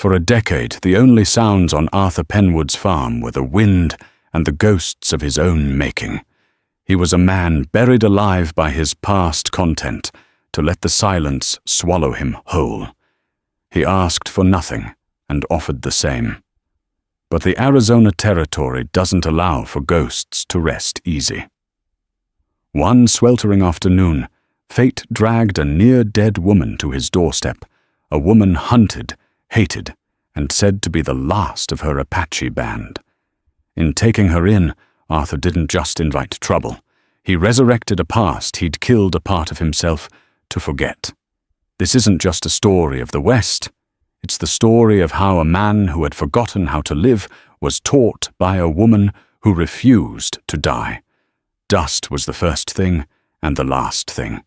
For a decade, the only sounds on Arthur Penwood's farm were the wind and the ghosts of his own making. He was a man buried alive by his past content, to let the silence swallow him whole. He asked for nothing and offered the same. But the Arizona territory doesn't allow for ghosts to rest easy. One sweltering afternoon, fate dragged a near-dead woman to his doorstep, a woman hunted, hated, and said to be the last of her Apache band. In taking her in, Arthur didn't just invite trouble. He resurrected a past he'd killed a part of himself to forget. This isn't just a story of the West. It's the story of how a man who had forgotten how to live was taught by a woman who refused to die. Dust was the first thing and the last thing.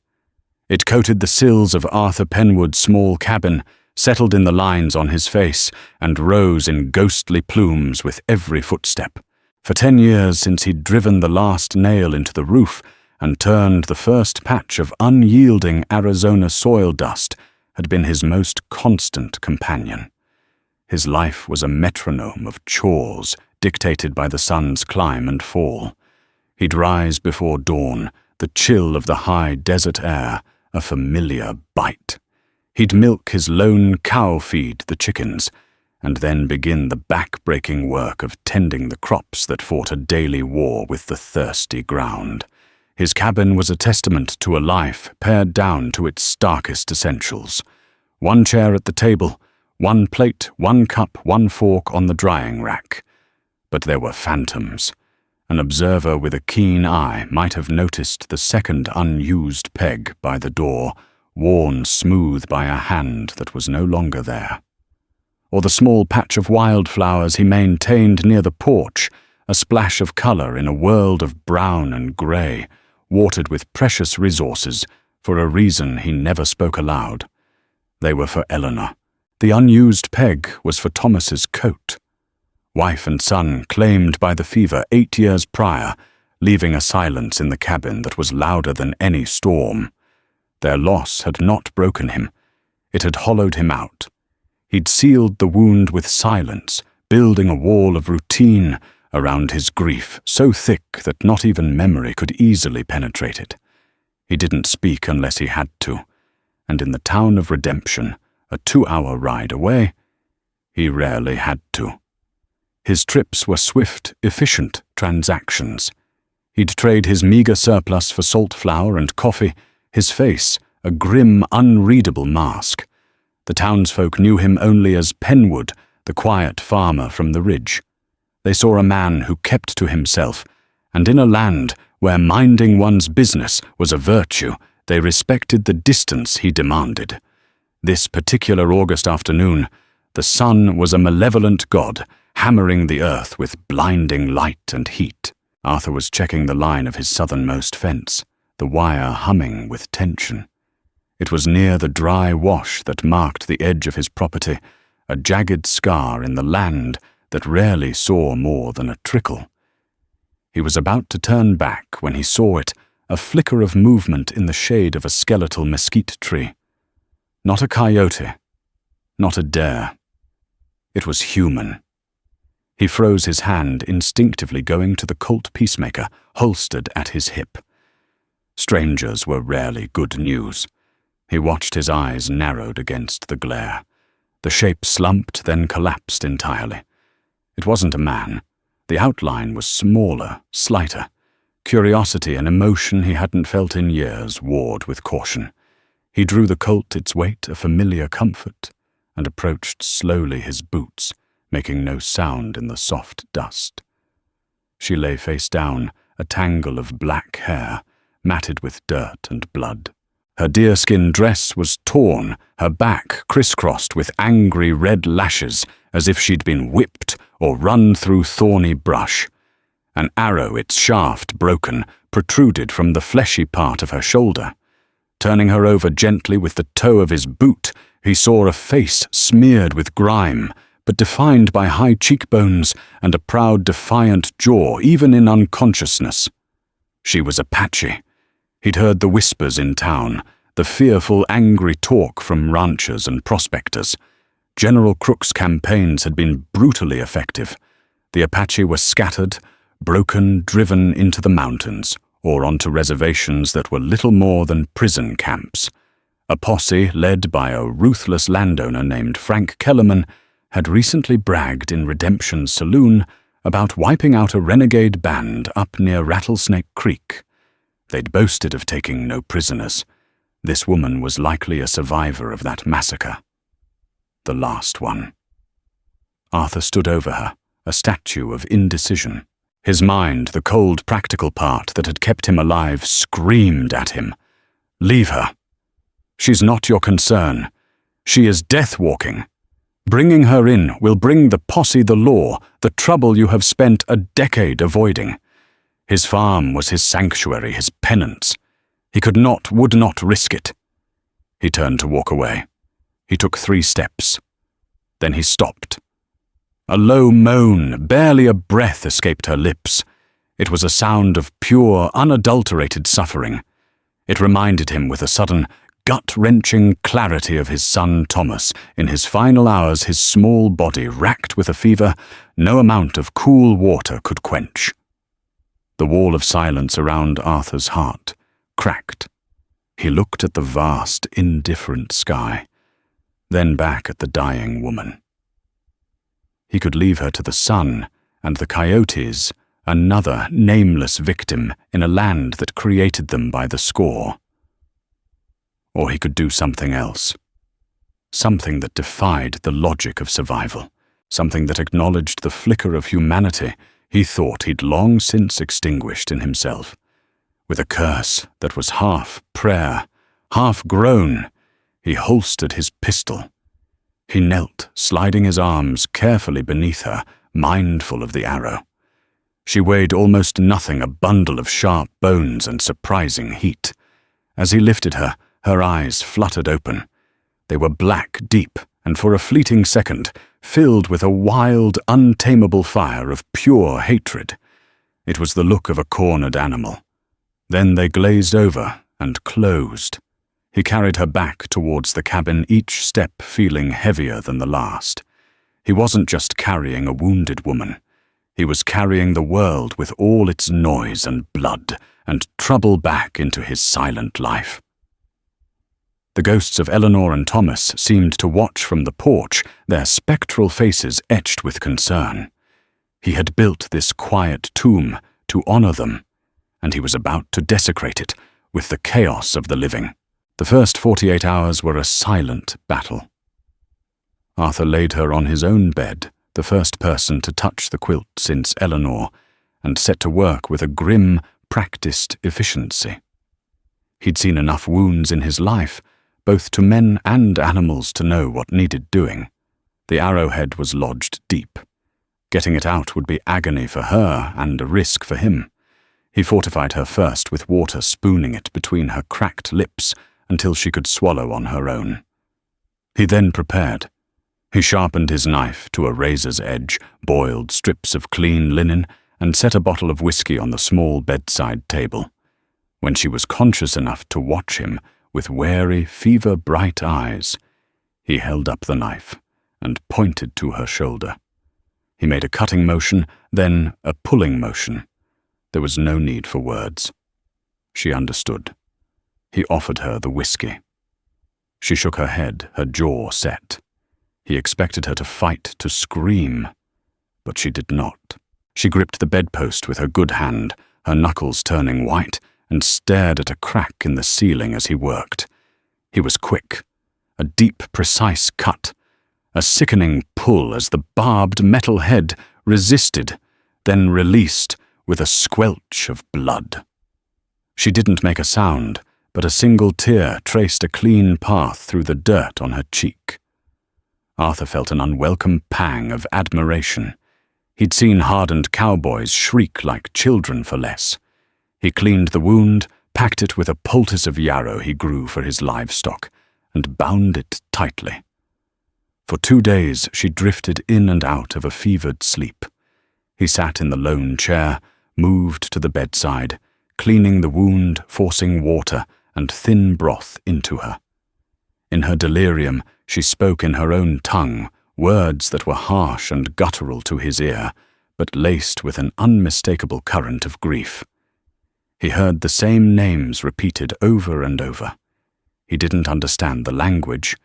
It coated the sills of Arthur Penwood's small cabin, settled in the lines on his face, and rose in ghostly plumes with every footstep. For 10 years since he'd driven the last nail into the roof and turned the first patch of unyielding Arizona soil dust, had been his most constant companion. His life was a metronome of chores dictated by the sun's climb and fall. He'd rise before dawn, the chill of the high desert air, a familiar bite. He'd milk his lone cow feed the chickens, and then begin the back-breaking work of tending the crops that fought a daily war with the thirsty ground. His cabin was a testament to a life pared down to its starkest essentials. One chair at the table, one plate, one cup, one fork on the drying rack. But there were phantoms. An observer with a keen eye might have noticed the second unused peg by the door, worn smooth by a hand that was no longer there. Or the small patch of wildflowers he maintained near the porch, a splash of color in a world of brown and gray, watered with precious resources for a reason he never spoke aloud. They were for Eleanor. The unused peg was for Thomas's coat. Wife and son claimed by the fever 8 years prior, leaving a silence in the cabin that was louder than any storm. Their loss had not broken him. It had hollowed him out. He'd sealed the wound with silence, building a wall of routine around his grief, so thick that not even memory could easily penetrate it. He didn't speak unless he had to, and in the town of Redemption, a 2-hour ride away, he rarely had to. His trips were swift, efficient transactions. He'd trade his meager surplus for salt flour and coffee, his face a grim, unreadable mask. The townsfolk knew him only as Penwood, the quiet farmer from the ridge. They saw a man who kept to himself, and in a land where minding one's business was a virtue, they respected the distance he demanded. This particular August afternoon, the sun was a malevolent god, hammering the earth with blinding light and heat. Arthur was checking the line of his southernmost fence, the wire humming with tension. It was near the dry wash that marked the edge of his property, a jagged scar in the land that rarely saw more than a trickle. He was about to turn back when he saw it, a flicker of movement in the shade of a skeletal mesquite tree. Not a coyote, not a dare. It was human. He froze his hand, instinctively going to the Colt Peacemaker, holstered at his hip. Strangers were rarely good news. He watched his eyes narrowed against the glare. The shape slumped, then collapsed entirely. It wasn't a man. The outline was smaller, slighter. Curiosity and emotion he hadn't felt in years warred with caution. He drew the Colt its weight a familiar comfort, and approached slowly his boots, making no sound in the soft dust. She lay face down, a tangle of black hair, matted with dirt and blood. Her deerskin dress was torn, her back crisscrossed with angry red lashes, as if she'd been whipped or run through thorny brush. An arrow, its shaft broken, protruded from the fleshy part of her shoulder. Turning her over gently with the toe of his boot, he saw a face smeared with grime, but defined by high cheekbones and a proud, defiant jaw, even in unconsciousness. She was Apache. He'd heard the whispers in town, the fearful, angry talk from ranchers and prospectors. General Crook's campaigns had been brutally effective. The Apache were scattered, broken, driven into the mountains, or onto reservations that were little more than prison camps. A posse led by a ruthless landowner named Frank Kellerman had recently bragged in Redemption's saloon about wiping out a renegade band up near Rattlesnake Creek. They'd boasted of taking no prisoners. This woman was likely a survivor of that massacre. The last one. Arthur stood over her, a statue of indecision. His mind, the cold, practical part that had kept him alive, screamed at him. Leave her. She's not your concern. She is death-walking. Bringing her in will bring the posse the law, the trouble you have spent a decade avoiding. His farm was his sanctuary, his penance. He could not, would not risk it. He turned to walk away. He took 3 steps. Then he stopped. A low moan, barely a breath, escaped her lips. It was a sound of pure, unadulterated suffering. It reminded him with a sudden, gut-wrenching clarity of his son Thomas, in his final hours, his small body racked with a fever no amount of cool water could quench. The wall of silence around Arthur's heart cracked. He looked at the vast, indifferent sky, then back at the dying woman. He could leave her to the sun and the coyotes, another nameless victim in a land that created them by the score. Or he could do something else. Something that defied the logic of survival. Something that acknowledged the flicker of humanity he thought he'd long since extinguished in himself. With a curse that was half prayer, half groan, he holstered his pistol. He knelt, sliding his arms carefully beneath her, mindful of the arrow. She weighed almost nothing, a bundle of sharp bones and surprising heat. As he lifted her, her eyes fluttered open. They were black deep, and for a fleeting second, filled with a wild, untamable fire of pure hatred. It was the look of a cornered animal. Then they glazed over and closed. He carried her back towards the cabin, each step feeling heavier than the last. He wasn't just carrying a wounded woman. He was carrying the world with all its noise and blood and trouble back into his silent life. The ghosts of Eleanor and Thomas seemed to watch from the porch, their spectral faces etched with concern. He had built this quiet tomb to honor them, and he was about to desecrate it with the chaos of the living. The first 48 hours were a silent battle. Arthur laid her on his own bed, the first person to touch the quilt since Eleanor, and set to work with a grim, practiced efficiency. He'd seen enough wounds in his life, both to men and animals, to know what needed doing. The arrowhead was lodged deep. Getting it out would be agony for her and a risk for him. He fortified her first with water, spooning it between her cracked lips until she could swallow on her own. He then prepared. He sharpened his knife to a razor's edge, boiled strips of clean linen, and set a bottle of whiskey on the small bedside table. When she was conscious enough to watch him with wary, fever-bright eyes, he held up the knife and pointed to her shoulder. He made a cutting motion, then a pulling motion. There was no need for words. She understood. He offered her the whiskey. She shook her head, her jaw set. He expected her to fight, to scream, but she did not. She gripped the bedpost with her good hand, her knuckles turning white, and stared at a crack in the ceiling as he worked. He was quick. A deep, precise cut. A sickening pull as the barbed metal head resisted, then released with a squelch of blood. She didn't make a sound, but a single tear traced a clean path through the dirt on her cheek. Arthur felt an unwelcome pang of admiration. He'd seen hardened cowboys shriek like children for less. He cleaned the wound, packed it with a poultice of yarrow he grew for his livestock, and bound it tightly. For 2 days she drifted in and out of a fevered sleep. He sat in the lone chair, moved to the bedside, cleaning the wound, forcing water and thin broth into her. In her delirium, she spoke in her own tongue, words that were harsh and guttural to his ear, but laced with an unmistakable current of grief. He heard the same names repeated over and over. He didn't understand the language,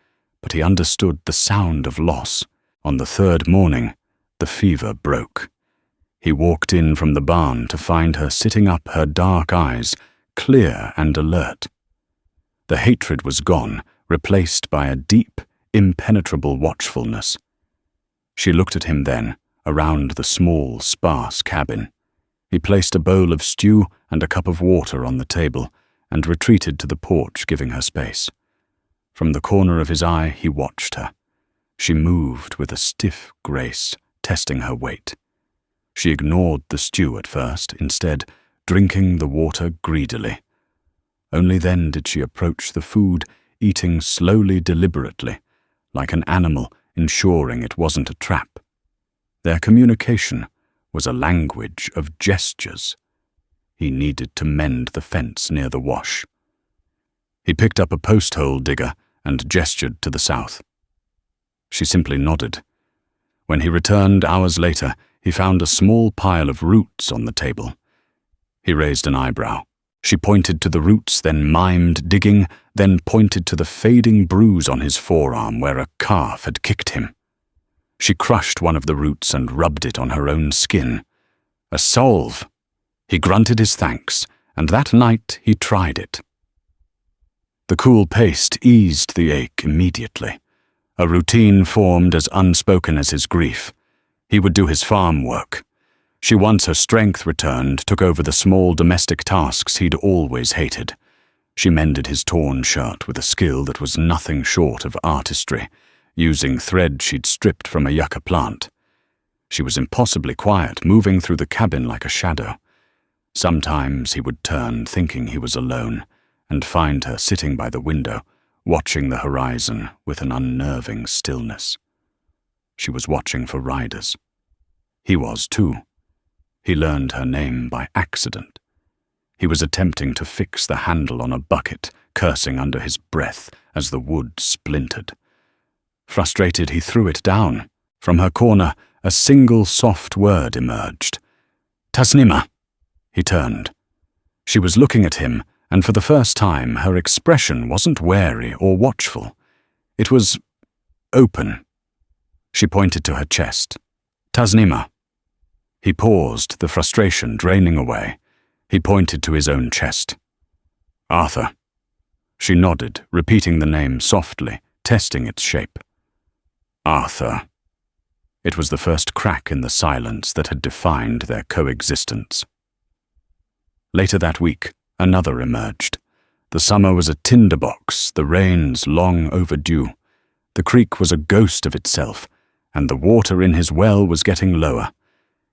but he understood the sound of loss. On the third morning, the fever broke. He walked in from the barn to find her sitting up, her dark eyes clear and alert. The hatred was gone, replaced by a deep, impenetrable watchfulness. She looked at him then, around the small, sparse cabin. He placed a bowl of stew and a cup of water on the table and retreated to the porch, giving her space. From the corner of his eye, he watched her. She moved with a stiff grace, testing her weight. She ignored the stew at first, instead drinking the water greedily. Only then did she approach the food, eating slowly, deliberately, like an animal, ensuring it wasn't a trap. Their communication was a language of gestures. He needed to mend the fence near the wash. He picked up a post-hole digger and gestured to the south. She simply nodded. When he returned hours later, he found a small pile of roots on the table. He raised an eyebrow. She pointed to the roots, then mimed digging, then pointed to the fading bruise on his forearm where a calf had kicked him. She crushed one of the roots and rubbed it on her own skin. A salve! He grunted his thanks, and that night he tried it. The cool paste eased the ache immediately. A routine formed as unspoken as his grief. He would do his farm work. She, once her strength returned, took over the small domestic tasks he'd always hated. She mended his torn shirt with a skill that was nothing short of artistry, using thread she'd stripped from a yucca plant. She was impossibly quiet, moving through the cabin like a shadow. Sometimes he would turn, thinking he was alone, and find her sitting by the window, watching the horizon with an unnerving stillness. She was watching for riders. He was too. He learned her name by accident. He was attempting to fix the handle on a bucket, cursing under his breath as the wood splintered. Frustrated, he threw it down. From her corner, a single soft word emerged. "Tasnima." He turned. She was looking at him, and for the first time her expression wasn't wary or watchful. It was open. She pointed to her chest. "Tasnima." He paused, the frustration draining away. He pointed to his own chest. "Arthur." She nodded, repeating the name softly, testing its shape. "Arthur." It was the first crack in the silence that had defined their coexistence. Later that week, another emerged. The summer was a tinderbox, the rains long overdue. The creek was a ghost of itself, and the water in his well was getting lower.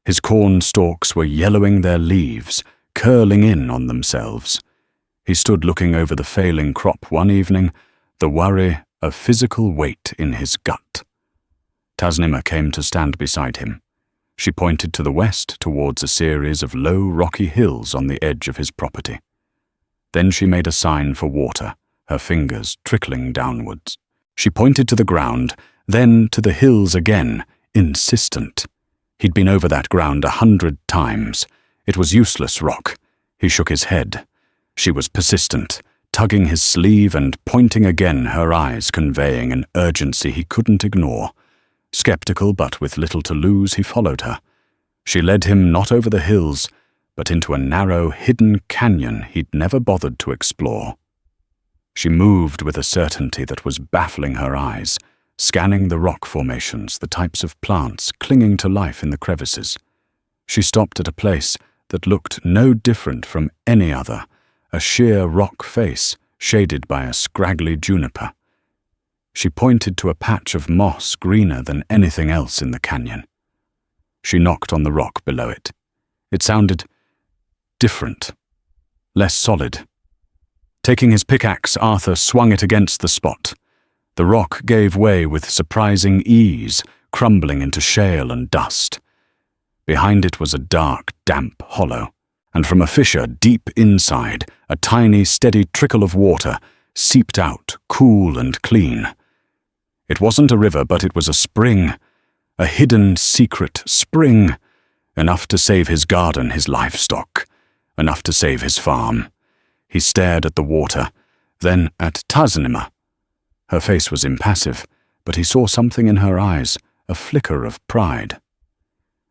His corn stalks were yellowing their leaves, curling in on themselves. He stood looking over the failing crop one evening, the worry a physical weight in his gut. Tasnima came to stand beside him. She pointed to the west towards a series of low rocky hills on the edge of his property. Then she made a sign for water, her fingers trickling downwards. She pointed to the ground, then to the hills again, insistent. He'd been over that ground 100 times. It was useless rock. He shook his head. She was persistent, tugging his sleeve and pointing again, her eyes conveying an urgency he couldn't ignore. Skeptical but with little to lose, he followed her. She led him not over the hills, but into a narrow, hidden canyon he'd never bothered to explore. She moved with a certainty that was baffling her eyes, scanning the rock formations, the types of plants clinging to life in the crevices. She stopped at a place that looked no different from any other, a sheer rock face shaded by a scraggly juniper. She pointed to a patch of moss greener than anything else in the canyon. She knocked on the rock below it. It sounded different, less solid. Taking his pickaxe, Arthur swung it against the spot. The rock gave way with surprising ease, crumbling into shale and dust. Behind it was a dark, damp hollow, and from a fissure deep inside, a tiny, steady trickle of water seeped out, cool and clean. It wasn't a river, but it was a spring, a hidden, secret spring, enough to save his garden, his livestock, enough to save his farm. He stared at the water, then at Tasnima. Her face was impassive, but he saw something in her eyes, a flicker of pride.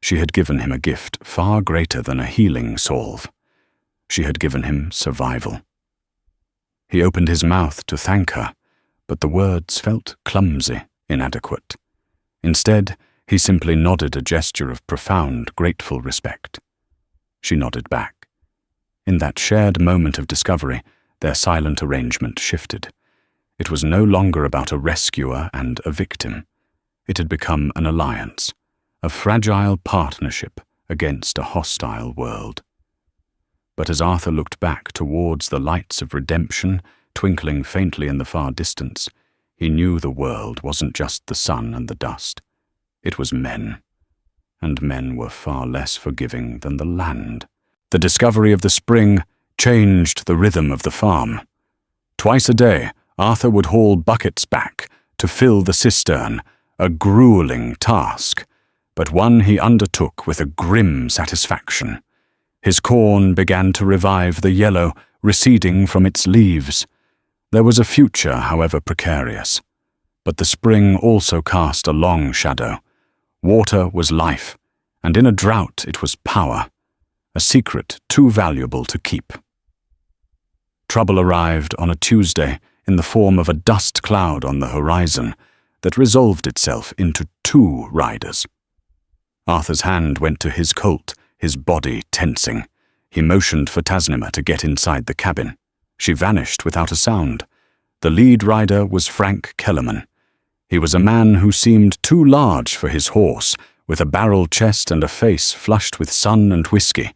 She had given him a gift far greater than a healing salve. She had given him survival. He opened his mouth to thank her, but the words felt clumsy, inadequate. Instead, he simply nodded a gesture of profound, grateful respect. She nodded back. In that shared moment of discovery, their silent arrangement shifted. It was no longer about a rescuer and a victim. It had become an alliance, a fragile partnership against a hostile world. But as Arthur looked back towards the lights of redemption twinkling faintly in the far distance, he knew the world wasn't just the sun and the dust. It was men, and men were far less forgiving than the land. The discovery of the spring changed the rhythm of the farm. Twice a day, Arthur would haul buckets back to fill the cistern, a grueling task, but one he undertook with a grim satisfaction. His corn began to revive the yellow, receding from its leaves. There was a future, however precarious. But the spring also cast a long shadow. Water was life, and in a drought it was power, a secret too valuable to keep. Trouble arrived on a Tuesday in the form of a dust cloud on the horizon that resolved itself into 2 riders. Arthur's hand went to his colt, his body tensing. He motioned for Tasnima to get inside the cabin. She vanished without a sound. The lead rider was Frank Kellerman. He was a man who seemed too large for his horse, with a barrel chest and a face flushed with sun and whiskey.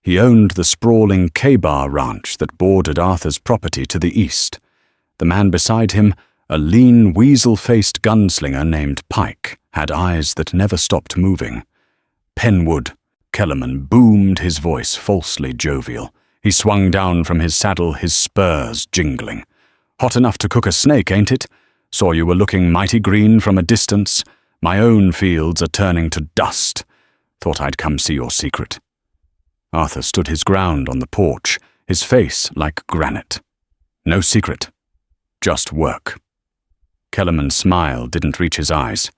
He owned the sprawling K-Bar ranch that bordered Arthur's property to the east. The man beside him, a lean, weasel-faced gunslinger named Pike, had eyes that never stopped moving. Penwood, Kellerman boomed his voice, falsely jovial. He swung down from his saddle, his spurs jingling. "Hot enough to cook a snake, ain't it? Saw you were looking mighty green from a distance. My own fields are turning to dust. Thought I'd come see your secret." Arthur stood his ground on the porch, his face like granite. "No secret. Just work." Kellerman's smile didn't reach his eyes.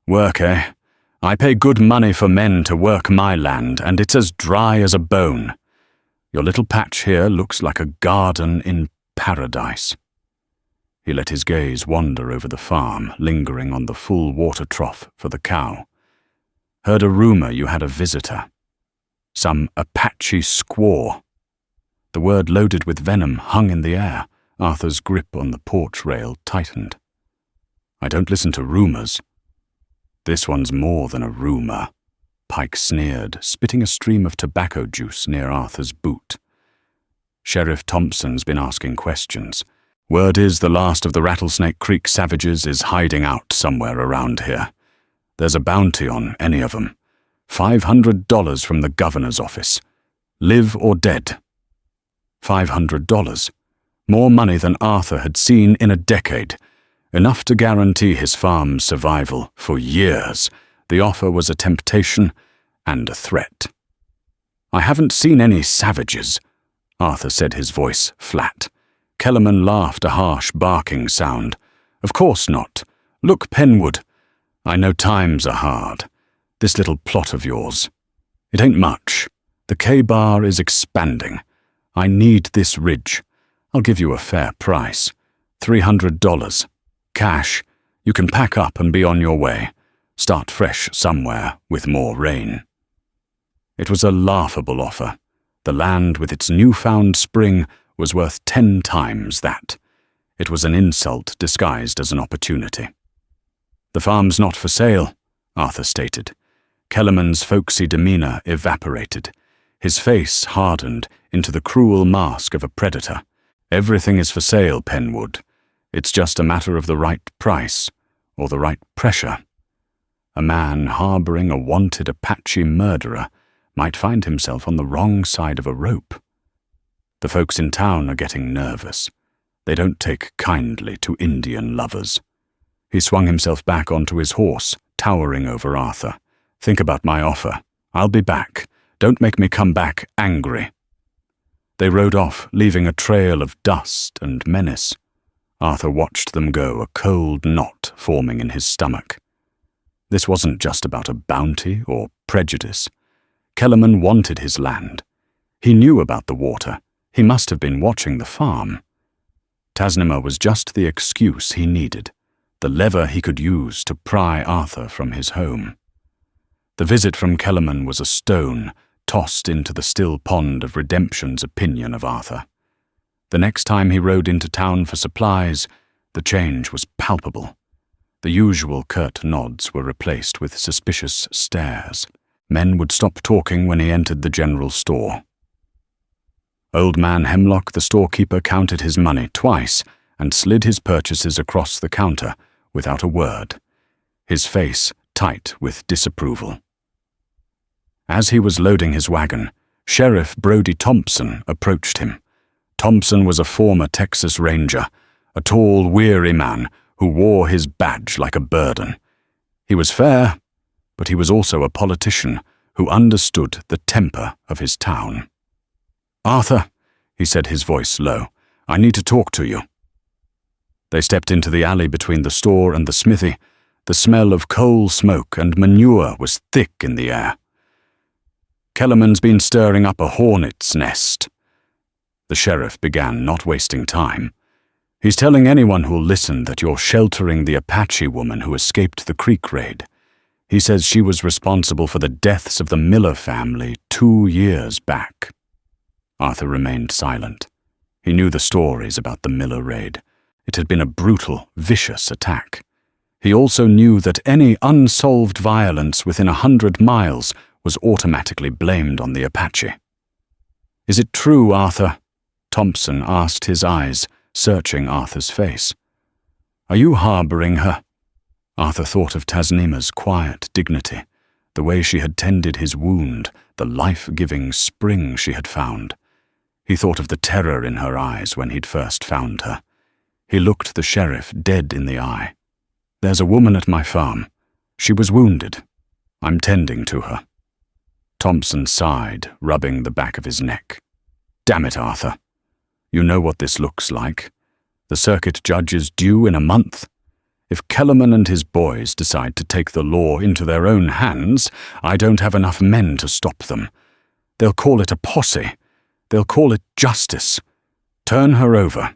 "Work, eh? I pay good money for men to work my land, and it's as dry as a bone. Your little patch here looks like a garden in paradise." He let his gaze wander over the farm, lingering on the full water trough for the cow. "Heard a rumor you had a visitor. Some Apache squaw." The word loaded with venom hung in the air. Arthur's grip on the porch rail tightened. "I don't listen to rumors." "This one's more than a rumor," Pike sneered, spitting a stream of tobacco juice near Arthur's boot. "Sheriff Thompson's been asking questions. Word is the last of the Rattlesnake Creek savages is hiding out somewhere around here. There's a bounty on any of them. $500 from the governor's office. Live or dead." $500. More money than Arthur had seen in a decade. Enough to guarantee his farm's survival for years. The offer was a temptation and a threat. "I haven't seen any savages," Arthur said, his voice flat. Kellerman laughed, a harsh barking sound. "Of course not. Look, Penwood. I know times are hard. This little plot of yours. It ain't much. The K-Bar is expanding. I need this ridge. I'll give you a fair price. $300. Cash. You can pack up and be on your way. Start fresh somewhere with more rain." It was a laughable offer. The land with its newfound spring was worth 10 times that. It was an insult disguised as an opportunity. "The farm's not for sale," Arthur stated. Kellerman's folksy demeanor evaporated. His face hardened into the cruel mask of a predator. "Everything is for sale, Penwood. It's just a matter of the right price, or the right pressure." A man harboring a wanted Apache murderer might find himself on the wrong side of a rope. "The folks in town are getting nervous. They don't take kindly to Indian lovers. He swung himself back onto his horse, towering over Arthur. Think about my offer. I'll be back. Don't make me come back angry. They rode off, leaving a trail of dust and menace. Arthur watched them go, a cold knot forming in his stomach. This wasn't just about a bounty or prejudice. Kellerman wanted his land. He knew about the water. He must have been watching the farm. Tasnima was just the excuse he needed, the lever he could use to pry Arthur from his home. The visit from Kellerman was a stone tossed into the still pond of redemption's opinion of Arthur. The next time he rode into town for supplies, the change was palpable. The usual curt nods were replaced with suspicious stares. Men would stop talking when he entered the general store. Old Man Hemlock, the storekeeper, counted his money twice and slid his purchases across the counter without a word, his face tight with disapproval. As he was loading his wagon, Sheriff Brody Thompson approached him. Thompson was a former Texas Ranger, a tall, weary man who wore his badge like a burden. He was fair, but he was also a politician who understood the temper of his town. "Arthur," he said, his voice low, "I need to talk to you." They stepped into the alley between the store and the smithy. The smell of coal smoke and manure was thick in the air. "Kellerman's been stirring up a hornet's nest." The sheriff began, not wasting time. "He's telling anyone who'll listen that you're sheltering the Apache woman who escaped the creek raid. He says she was responsible for the deaths of the Miller family 2 years back." Arthur remained silent. He knew the stories about the Miller raid. It had been a brutal, vicious attack. He also knew that any unsolved violence within 100 miles was automatically blamed on the Apache. "Is it true, Arthur?" Thompson asked, his eyes searching Arthur's face. "Are you harboring her?" Arthur thought of Tasnima's quiet dignity, the way she had tended his wound, the life-giving spring she had found. He thought of the terror in her eyes when he'd first found her. He looked the sheriff dead in the eye. "There's a woman at my farm. She was wounded. I'm tending to her." Thompson sighed, rubbing the back of his neck. "Damn it, Arthur. You know what this looks like. The circuit judge is due in a month. If Kellerman and his boys decide to take the law into their own hands, I don't have enough men to stop them. They'll call it a posse. They'll call it justice. Turn her over.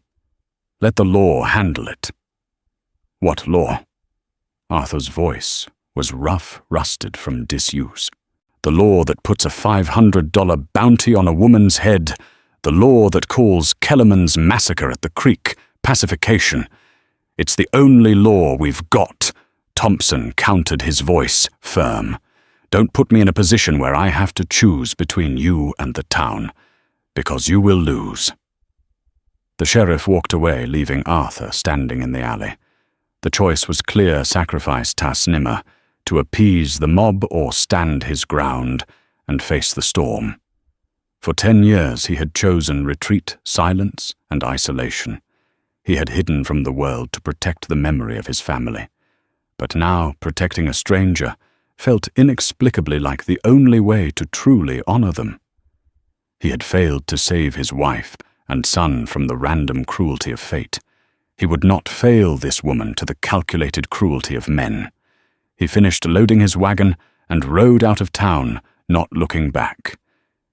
Let the law handle it." "What law?" Arthur's voice was rough, rusted from disuse. "The law that puts a $500 bounty on a woman's head. The law that calls Kellerman's massacre at the creek pacification. It's the only law we've got." Thompson countered, his voice firm. "Don't put me in a position where I have to choose between you and the town, because you will lose." The sheriff walked away, leaving Arthur standing in the alley. The choice was clear: sacrifice Tasnima to appease the mob or stand his ground and face the storm. For 10 years he had chosen retreat, silence, and isolation. He had hidden from the world to protect the memory of his family. But now, protecting a stranger felt inexplicably like the only way to truly honor them. He had failed to save his wife and son from the random cruelty of fate. He would not fail this woman to the calculated cruelty of men. He finished loading his wagon and rode out of town, not looking back.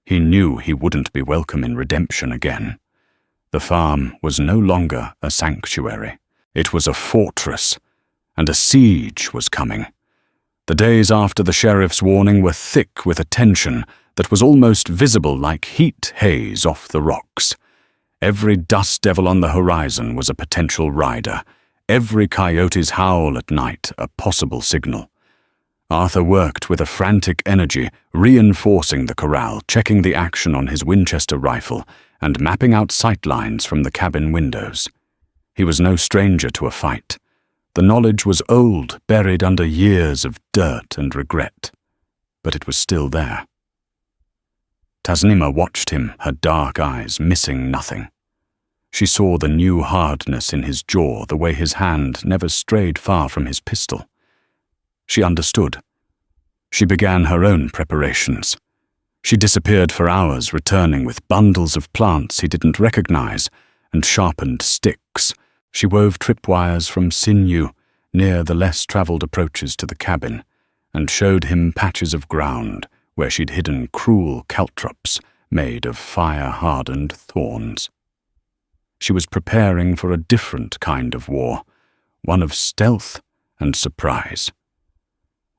He knew he wouldn't be welcome in redemption again. The farm was no longer a sanctuary. It was a fortress, and a siege was coming. The days after the sheriff's warning were thick with a tension that was almost visible like heat haze off the rocks. Every dust devil on the horizon was a potential rider, every coyote's howl at night a possible signal. Arthur worked with a frantic energy, reinforcing the corral, checking the action on his Winchester rifle, and mapping out sight lines from the cabin windows. He was no stranger to a fight. The knowledge was old, buried under years of dirt and regret, but it was still there. Tasnima watched him, her dark eyes missing nothing. She saw the new hardness in his jaw, the way his hand never strayed far from his pistol. She understood. She began her own preparations. She disappeared for hours, returning with bundles of plants he didn't recognize and sharpened sticks. She wove tripwires from sinew near the less-traveled approaches to the cabin and showed him patches of ground where she'd hidden cruel caltrops made of fire-hardened thorns. She was preparing for a different kind of war, one of stealth and surprise.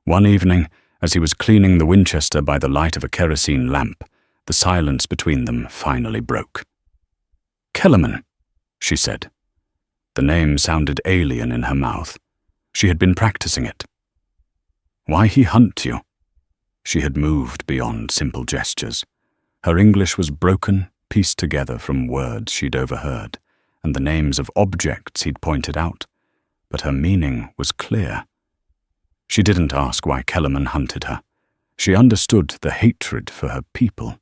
One evening, as he was cleaning the Winchester by the light of a kerosene lamp, the silence between them finally broke. "Kellerman," she said. The name sounded alien in her mouth. She had been practicing it. "Why he hunt you?" She had moved beyond simple gestures. Her English was broken, pieced together from words she'd overheard, and the names of objects he'd pointed out, but her meaning was clear. She didn't ask why Kellerman hunted her. She understood the hatred for her people.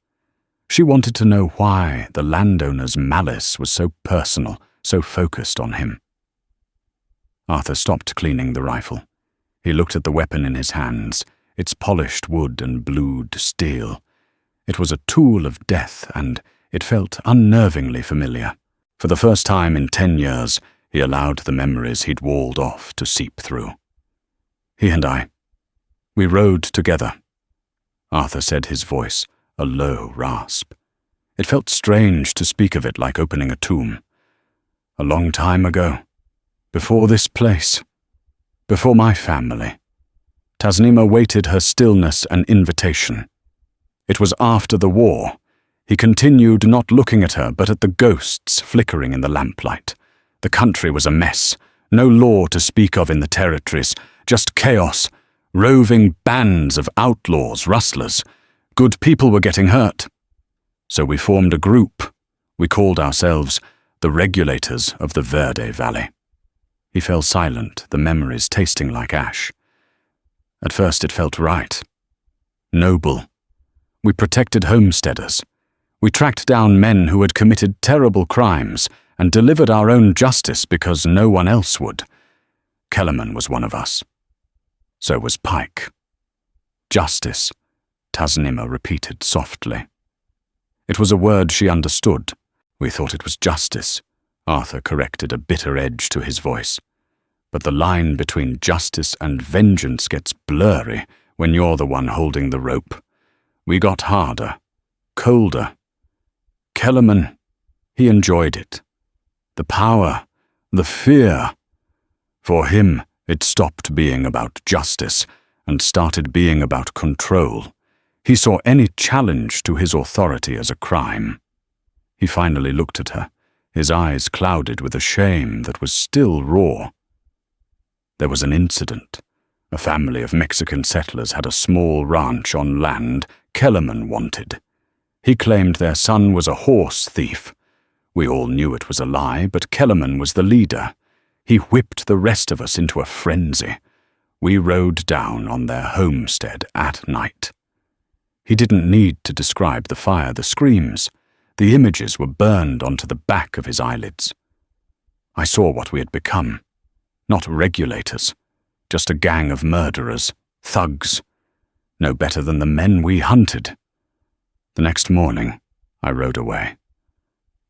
She wanted to know why the landowner's malice was so personal, so focused on him. Arthur stopped cleaning the rifle. He looked at the weapon in his hands, its polished wood and blued steel. It was a tool of death, and it felt unnervingly familiar. For the first time in 10 years, he allowed the memories he'd walled off to seep through. "He and I, we rode together," Arthur said, his voice a low rasp. It felt strange to speak of it like opening a tomb. "A long time ago, before this place, before my family." Tasnima waited her stillness an invitation. It was after the war. He continued not looking at her but at the ghosts flickering in the lamplight. The country was a mess, no law to speak of in the territories, just chaos, roving bands of outlaws, rustlers. Good people were getting hurt. So we formed a group. We called ourselves the Regulators of the Verde Valley. He fell silent, the memories tasting like ash. At first it felt right. Noble. We protected homesteaders. We tracked down men who had committed terrible crimes and delivered our own justice because no one else would. Kellerman was one of us. So was Pike. "Justice," Tasnima repeated softly. It was a word she understood. "We thought it was justice," Arthur corrected, a bitter edge to his voice. "But the line between justice and vengeance gets blurry when you're the one holding the rope. We got harder, colder. Kellerman, he enjoyed it. The power, the fear. For him, it stopped being about justice and started being about control. He saw any challenge to his authority as a crime." He finally looked at her, his eyes clouded with a shame that was still raw. "There was an incident. A family of Mexican settlers had a small ranch on land Kellerman wanted. He claimed their son was a horse thief. We all knew it was a lie, but Kellerman was the leader. He whipped the rest of us into a frenzy. We rode down on their homestead at night." He didn't need to describe the fire, the screams. The images were burned onto the back of his eyelids. I saw what we had become. Not regulators, just a gang of murderers, thugs, no better than the men we hunted. The next morning, I rode away.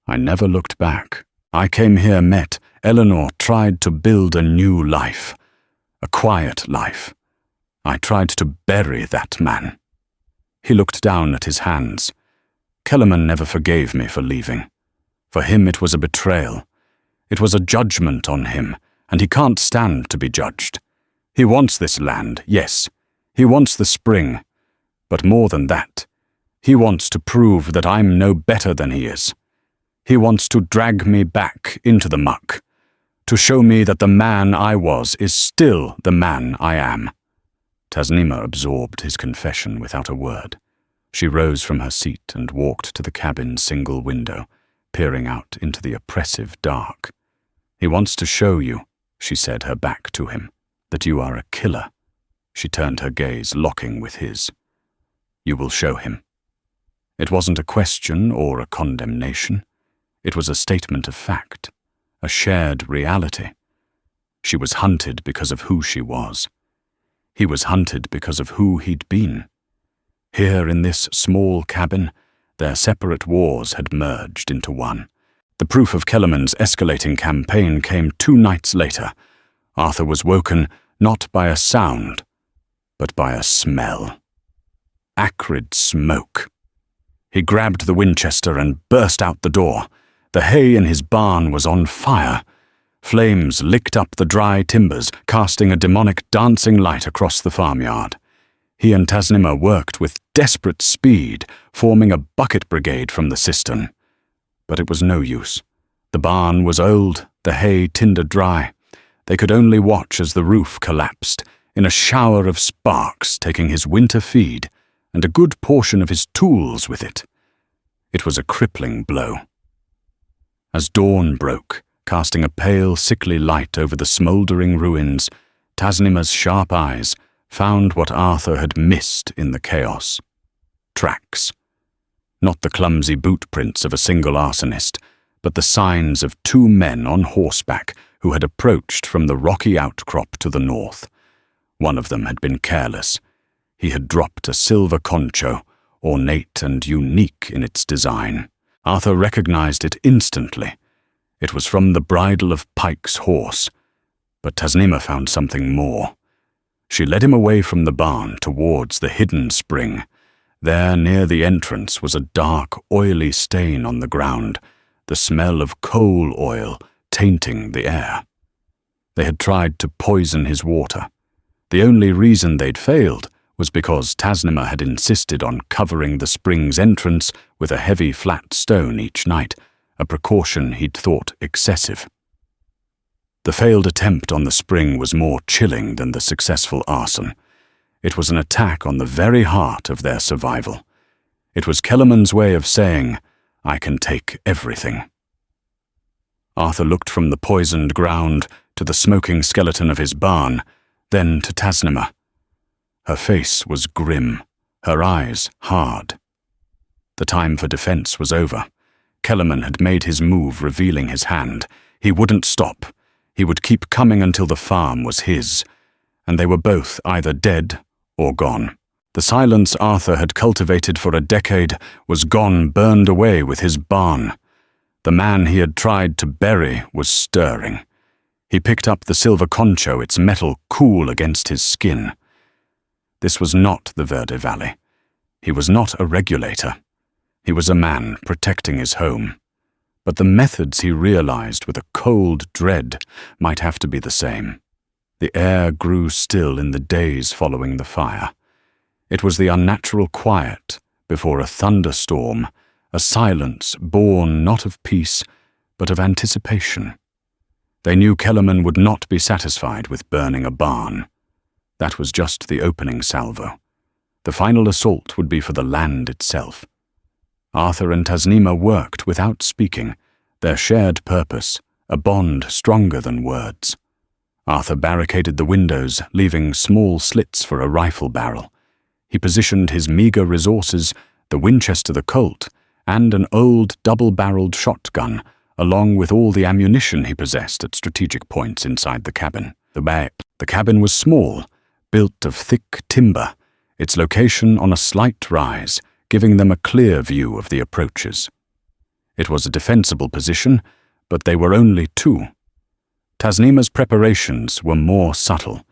I never looked back. I came here, met, Eleanor tried to build a new life, a quiet life. I tried to bury that man. He looked down at his hands. Kellerman never forgave me for leaving. For him it was a betrayal. It was a judgment on him, and he can't stand to be judged. He wants this land, yes. He wants the spring. But more than that, he wants to prove that I'm no better than he is. He wants to drag me back into the muck, to show me that the man I was is still the man I am. Tasnima absorbed his confession without a word. She rose from her seat and walked to the cabin's single window, peering out into the oppressive dark. "He wants to show you," she said, her back to him, "that you are a killer." She turned her gaze, locking with his. "You will show him." It wasn't a question or a condemnation. It was a statement of fact, a shared reality. She was hunted because of who she was. He was hunted because of who he'd been. Here in this small cabin, their separate wars had merged into one. The proof of Kellerman's escalating campaign came 2 nights later. Arthur was woken not by a sound, but by a smell. Acrid smoke. He grabbed the Winchester and burst out the door. The hay in his barn was on fire. Flames licked up the dry timbers, casting a demonic dancing light across the farmyard. He and Tasnima worked with desperate speed, forming a bucket brigade from the cistern. But it was no use. The barn was old, the hay tinder dry. They could only watch as the roof collapsed, in a shower of sparks taking his winter feed, and a good portion of his tools with it. It was a crippling blow. As dawn broke, casting a pale, sickly light over the smouldering ruins, Tasnima's sharp eyes found what Arthur had missed in the chaos. Tracks. Not the clumsy boot prints of a single arsonist, but the signs of 2 men on horseback who had approached from the rocky outcrop to the north. One of them had been careless. He had dropped a silver concho, ornate and unique in its design. Arthur recognized it instantly. It was from the bridle of Pike's horse. But Tasnima found something more. She led him away from the barn towards the hidden spring. There, near the entrance, was a dark, oily stain on the ground, the smell of coal oil tainting the air. They had tried to poison his water. The only reason they'd failed was because Tasnima had insisted on covering the spring's entrance with a heavy flat stone each night, a precaution he'd thought excessive. The failed attempt on the spring was more chilling than the successful arson. It was an attack on the very heart of their survival. It was Kellerman's way of saying, "I can take everything." Arthur looked from the poisoned ground to the smoking skeleton of his barn, then to Tasnima. Her face was grim, her eyes hard. The time for defense was over. Kellerman had made his move, revealing his hand. He wouldn't stop. He would keep coming until the farm was his, and they were both either dead or gone. The silence Arthur had cultivated for a decade was gone, burned away with his barn. The man he had tried to bury was stirring. He picked up the silver concho, its metal cool against his skin. This was not the Verde Valley. He was not a regulator. He was a man protecting his home. But the methods, he realized with a cold dread, might have to be the same. The air grew still in the days following the fire. It was the unnatural quiet before a thunderstorm, a silence born not of peace, but of anticipation. They knew Kellerman would not be satisfied with burning a barn. That was just the opening salvo. The final assault would be for the land itself. Arthur and Tasnima worked without speaking, their shared purpose, a bond stronger than words. Arthur barricaded the windows, leaving small slits for a rifle barrel. He positioned his meager resources, the Winchester the Colt, and an old double-barreled shotgun, along with all the ammunition he possessed at strategic points inside the cabin. The cabin was small, built of thick timber, its location on a slight rise, giving them a clear view of the approaches. It was a defensible position, but they were only 2. Tasnima's preparations were more subtle.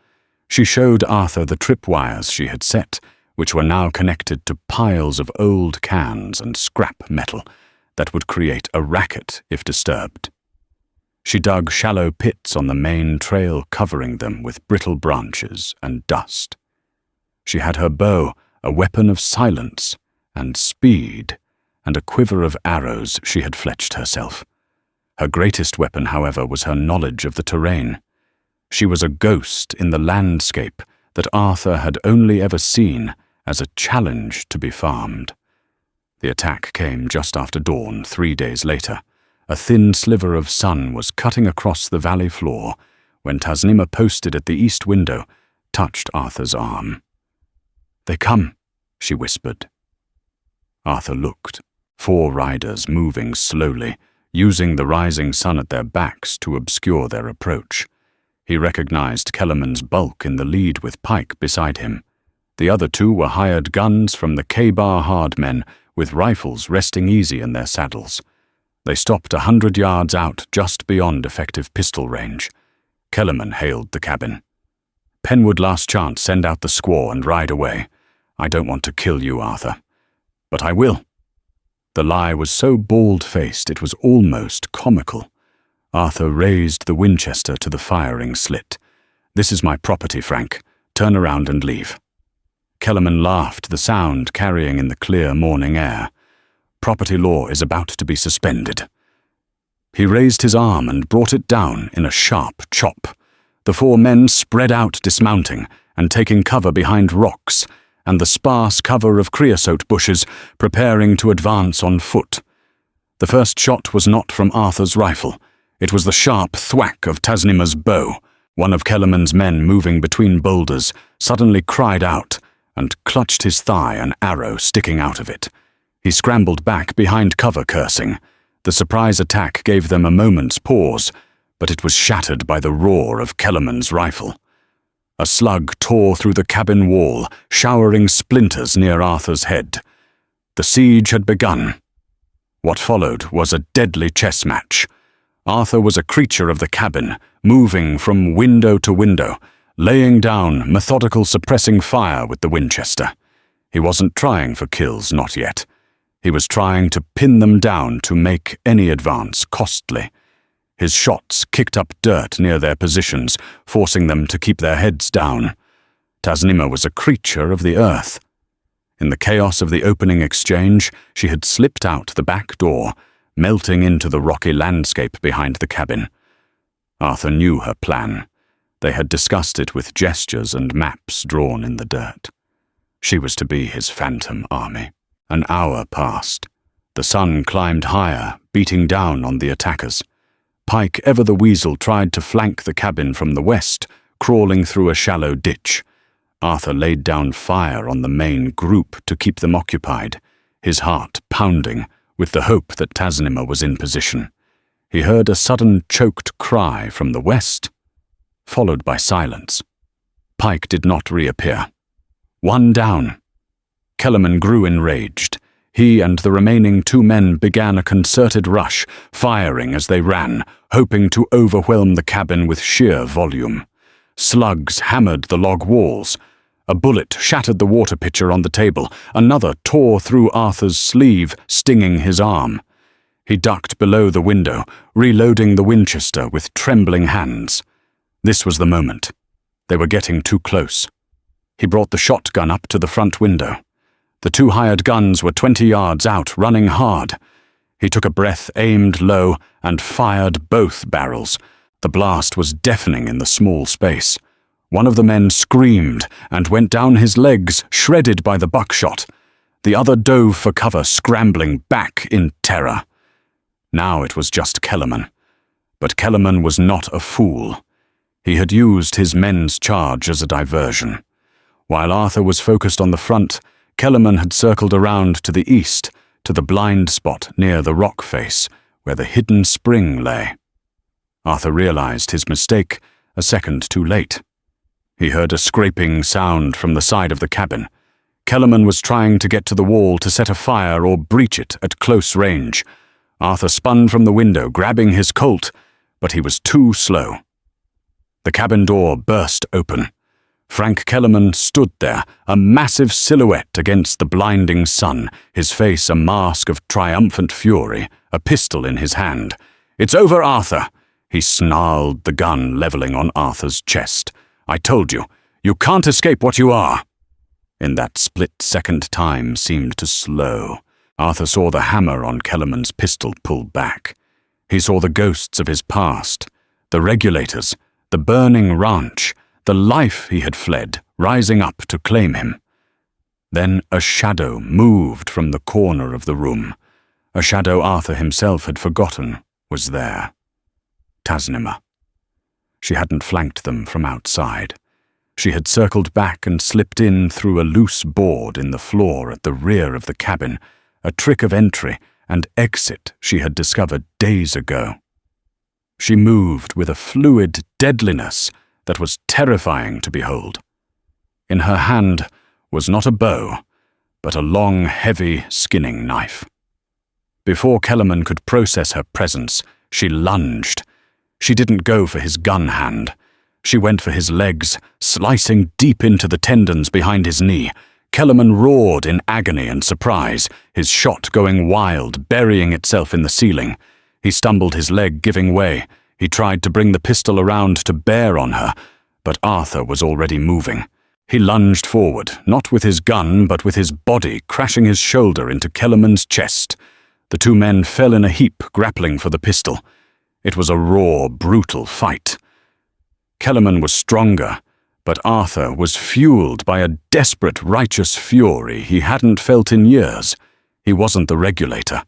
She showed Arthur the tripwires she had set, which were now connected to piles of old cans and scrap metal that would create a racket if disturbed. She dug shallow pits on the main trail, covering them with brittle branches and dust. She had her bow, a weapon of silence and speed, and a quiver of arrows she had fletched herself. Her greatest weapon, however, was her knowledge of the terrain. She was a ghost in the landscape that Arthur had only ever seen as a challenge to be farmed. The attack came just after dawn 3 days later. A thin sliver of sun was cutting across the valley floor when Tasnima, posted at the east window, touched Arthur's arm. "They come," she whispered. Arthur looked. 4 riders moving slowly, using the rising sun at their backs to obscure their approach. He recognized Kellerman's bulk in the lead with Pike beside him. The other two were hired guns from the K-Bar hardmen, with rifles resting easy in their saddles. They stopped 100 yards out, just beyond effective pistol range. Kellerman hailed the cabin. "Penwood, last chance, send out the squaw and ride away. I don't want to kill you, Arthur. But I will." The lie was so bald-faced it was almost comical. Arthur raised the Winchester to the firing slit. "This is my property, Frank. Turn around and leave." Kellerman laughed, the sound carrying in the clear morning air. "Property law is about to be suspended." He raised his arm and brought it down in a sharp chop. The four men spread out, dismounting and taking cover behind rocks and the sparse cover of creosote bushes, preparing to advance on foot. The first shot was not from Arthur's rifle. It was the sharp thwack of Tasnima's bow. One of Kellerman's men, moving between boulders, suddenly cried out and clutched his thigh, an arrow sticking out of it. He scrambled back behind cover, cursing. The surprise attack gave them a moment's pause, but it was shattered by the roar of Kellerman's rifle. A slug tore through the cabin wall, showering splinters near Arthur's head. The siege had begun. What followed was a deadly chess match. Arthur was a creature of the cabin, moving from window to window, laying down methodical suppressing fire with the Winchester. He wasn't trying for kills, not yet. He was trying to pin them down to make any advance costly. His shots kicked up dirt near their positions, forcing them to keep their heads down. Tasnima was a creature of the earth. In the chaos of the opening exchange, she had slipped out the back door, melting into the rocky landscape behind the cabin. Arthur knew her plan. They had discussed it with gestures and maps drawn in the dirt. She was to be his phantom army. An hour passed. The sun climbed higher, beating down on the attackers. Pike, ever the weasel, tried to flank the cabin from the west, crawling through a shallow ditch. Arthur laid down fire on the main group to keep them occupied, his heart pounding with the hope that Tasnima was in position. He heard a sudden choked cry from the west, followed by silence. Pike did not reappear. One down. Kellerman grew enraged. He and the remaining two men began a concerted rush, firing as they ran, hoping to overwhelm the cabin with sheer volume. Slugs hammered the log walls. A bullet shattered the water pitcher on the table. Another tore through Arthur's sleeve, stinging his arm. He ducked below the window, reloading the Winchester with trembling hands. This was the moment. They were getting too close. He brought the shotgun up to the front window. The two hired guns were 20 yards out, running hard. He took a breath, aimed low, and fired both barrels. The blast was deafening in the small space. One of the men screamed and went down his legs, shredded by the buckshot. The other dove for cover, scrambling back in terror. Now it was just Kellerman. But Kellerman was not a fool. He had used his men's charge as a diversion. While Arthur was focused on the front, Kellerman had circled around to the east, to the blind spot near the rock face, where the hidden spring lay. Arthur realized his mistake a second too late. He heard a scraping sound from the side of the cabin. Kellerman was trying to get to the wall to set a fire or breach it at close range. Arthur spun from the window, grabbing his Colt, but he was too slow. The cabin door burst open. Frank Kellerman stood there, a massive silhouette against the blinding sun, his face a mask of triumphant fury, a pistol in his hand. "It's over, Arthur!" He snarled, the gun leveling on Arthur's chest. "I told you, you can't escape what you are." In that split-second time seemed to slow. Arthur saw the hammer on Kellerman's pistol pull back. He saw the ghosts of his past, the regulators, the burning ranch, the life he had fled, rising up to claim him. Then a shadow moved from the corner of the room. A shadow Arthur himself had forgotten was there. Tasnima. She hadn't flanked them from outside. She had circled back and slipped in through a loose board in the floor at the rear of the cabin, a trick of entry and exit she had discovered days ago. She moved with a fluid deadliness that was terrifying to behold. In her hand was not a bow, but a long, heavy skinning knife. Before Kellerman could process her presence, she lunged. She didn't go for his gun hand. She went for his legs, slicing deep into the tendons behind his knee. Kellerman roared in agony and surprise, his shot going wild, burying itself in the ceiling. He stumbled, his leg giving way. He tried to bring the pistol around to bear on her, but Arthur was already moving. He lunged forward, not with his gun, but with his body, crashing his shoulder into Kellerman's chest. The two men fell in a heap, grappling for the pistol. It was a raw, brutal fight. Kellerman was stronger, but Arthur was fueled by a desperate, righteous fury he hadn't felt in years. He wasn't the regulator.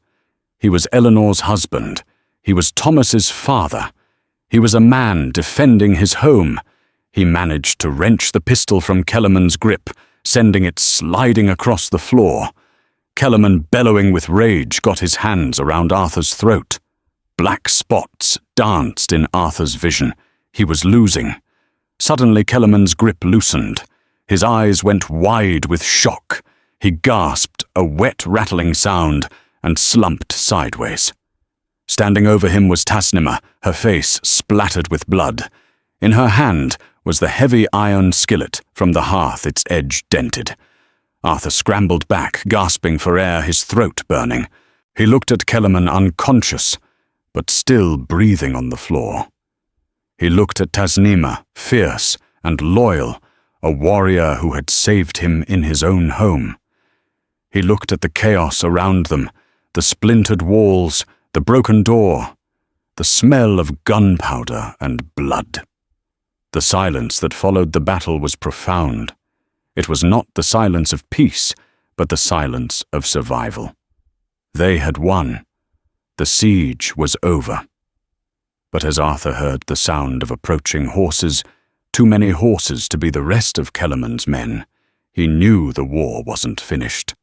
He was Eleanor's husband. He was Thomas's father. He was a man defending his home. He managed to wrench the pistol from Kellerman's grip, sending it sliding across the floor. Kellerman, bellowing with rage, got his hands around Arthur's throat. Black spots danced in Arthur's vision. He was losing. Suddenly Kellerman's grip loosened. His eyes went wide with shock. He gasped a wet, rattling sound and slumped sideways. Standing over him was Tasnima, her face splattered with blood. In her hand was the heavy iron skillet from the hearth, its edge dented. Arthur scrambled back, gasping for air, his throat burning. He looked at Kellerman unconscious, but still breathing on the floor. He looked at Tasnima, fierce and loyal, a warrior who had saved him in his own home. He looked at the chaos around them, the splintered walls, the broken door, the smell of gunpowder and blood. The silence that followed the battle was profound. It was not the silence of peace, but the silence of survival. They had won. The siege was over. But as Arthur heard the sound of approaching horses, too many horses to be the rest of Kellerman's men, he knew the war wasn't finished.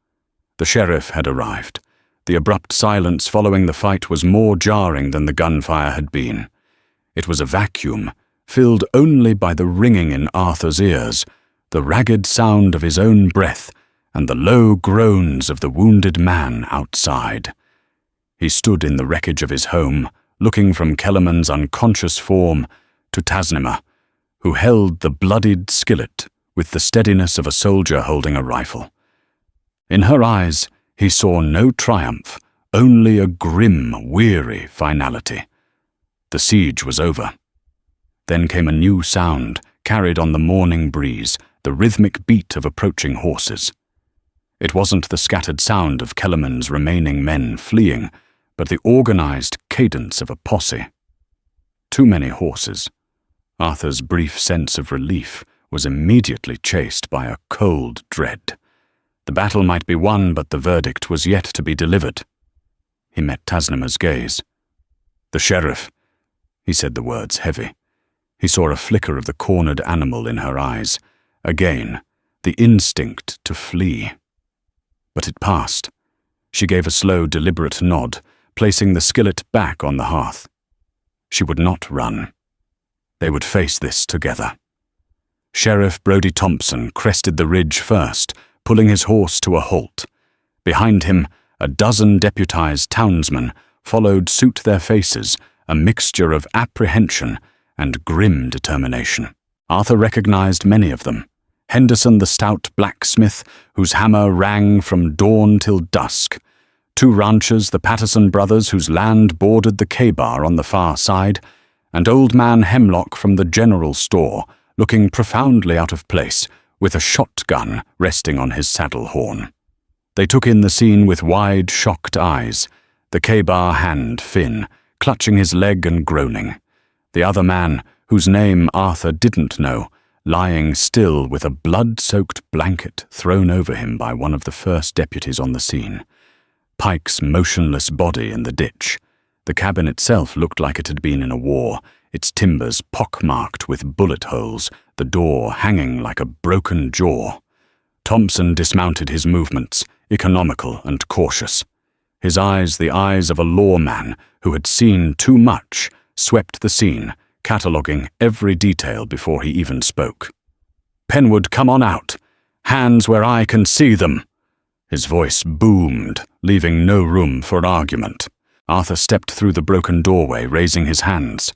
The sheriff had arrived. The abrupt silence following the fight was more jarring than the gunfire had been. It was a vacuum, filled only by the ringing in Arthur's ears, the ragged sound of his own breath, and the low groans of the wounded man outside. He stood in the wreckage of his home, looking from Kellerman's unconscious form to Tasnima, who held the bloodied skillet with the steadiness of a soldier holding a rifle. In her eyes, he saw no triumph, only a grim, weary finality. The siege was over. Then came a new sound, carried on the morning breeze, the rhythmic beat of approaching horses. It wasn't the scattered sound of Kellerman's remaining men fleeing, but the organized cadence of a posse. Too many horses. Arthur's brief sense of relief was immediately chased by a cold dread. The battle might be won, but the verdict was yet to be delivered. He met Tasnima's gaze. "The sheriff," he said the words heavy. He saw a flicker of the cornered animal in her eyes. Again, the instinct to flee. But it passed. She gave a slow, deliberate nod, placing the skillet back on the hearth. She would not run. They would face this together. Sheriff Brody Thompson crested the ridge first, pulling his horse to a halt. Behind him, a dozen deputized townsmen followed suit, their faces a mixture of apprehension and grim determination. Arthur recognized many of them. Henderson, the stout blacksmith, whose hammer rang from dawn till dusk. Two ranchers, the Patterson brothers, whose land bordered the K-bar on the far side, and old man Hemlock from the general store, looking profoundly out of place, with a shotgun resting on his saddle horn. They took in the scene with wide, shocked eyes, the K-bar hand, Finn, clutching his leg and groaning. The other man, whose name Arthur didn't know, lying still with a blood-soaked blanket thrown over him by one of the first deputies on the scene. Pike's motionless body in the ditch. The cabin itself looked like it had been in a war, its timbers pockmarked with bullet holes, the door hanging like a broken jaw. Thompson dismounted his movements, economical and cautious. His eyes, the eyes of a lawman who had seen too much, swept the scene, cataloguing every detail before he even spoke. "Penwood, come on out. Hands where I can see them." His voice boomed, leaving no room for argument. Arthur stepped through the broken doorway, raising his hands.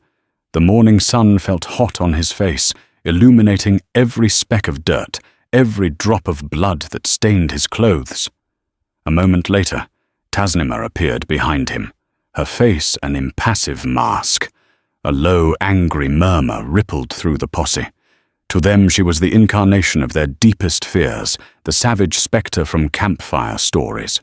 The morning sun felt hot on his face, illuminating every speck of dirt, every drop of blood that stained his clothes. A moment later, Tasnima appeared behind him, her face an impassive mask. A low, angry murmur rippled through the posse. To them she was the incarnation of their deepest fears, the savage spectre from campfire stories.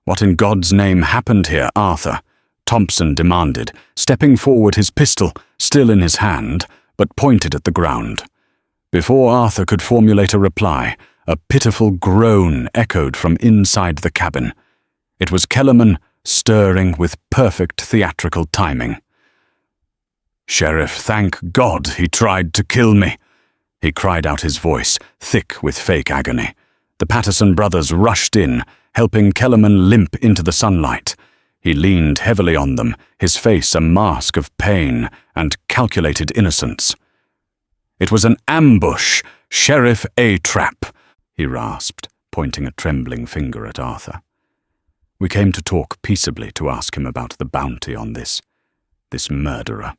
"What in God's name happened here, Arthur?" Thompson demanded, stepping forward, his pistol still in his hand, but pointed at the ground. Before Arthur could formulate a reply, a pitiful groan echoed from inside the cabin. It was Kellerman, stirring with perfect theatrical timing. "Sheriff, thank God he tried to kill me," he cried out, his voice thick with fake agony. The Patterson brothers rushed in, helping Kellerman limp into the sunlight. He leaned heavily on them, his face a mask of pain and calculated innocence. "It was an ambush, Sheriff, a trap," he rasped, pointing a trembling finger at Arthur. "We came to talk peaceably to ask him about the bounty on this murderer.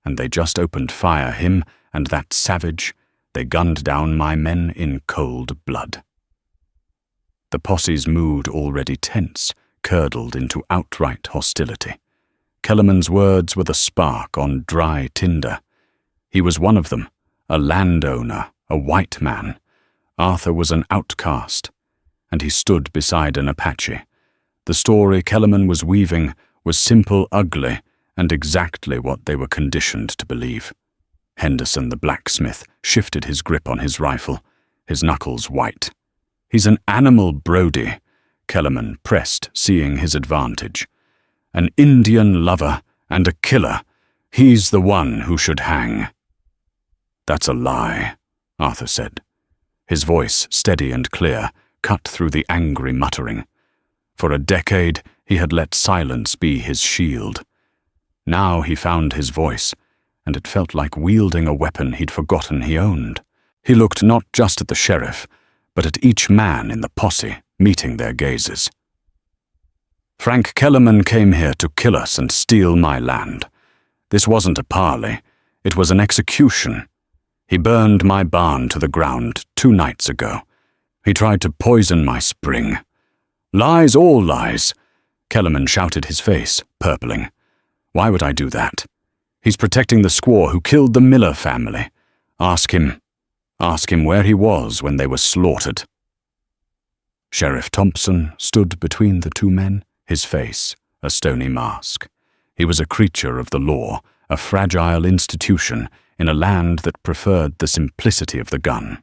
And they just opened fire, him and that savage. They gunned down my men in cold blood." The posse's mood, already tense, curdled into outright hostility. Kellerman's words were the spark on dry tinder. He was one of them, a landowner, a white man. Arthur was an outcast, and he stood beside an Apache. The story Kellerman was weaving was simple, ugly, and exactly what they were conditioned to believe. Henderson, the blacksmith, shifted his grip on his rifle, his knuckles white. "He's an animal, Brody," Kellerman pressed, seeing his advantage. "An Indian lover and a killer. He's the one who should hang." "That's a lie," Arthur said. His voice, steady and clear, cut through the angry muttering. For a decade, he had let silence be his shield. Now he found his voice, and it felt like wielding a weapon he'd forgotten he owned. He looked not just at the sheriff, but at each man in the posse, meeting their gazes. "Frank Kellerman came here to kill us and steal my land. This wasn't a parley, it was an execution. He burned my barn to the ground 2 nights ago. He tried to poison my spring." "Lies, all lies," Kellerman shouted, his face purpling. "Why would I do that? He's protecting the squaw who killed the Miller family. Ask him where he was when they were slaughtered." Sheriff Thompson stood between the two men, his face a stony mask. He was a creature of the law, a fragile institution in a land that preferred the simplicity of the gun.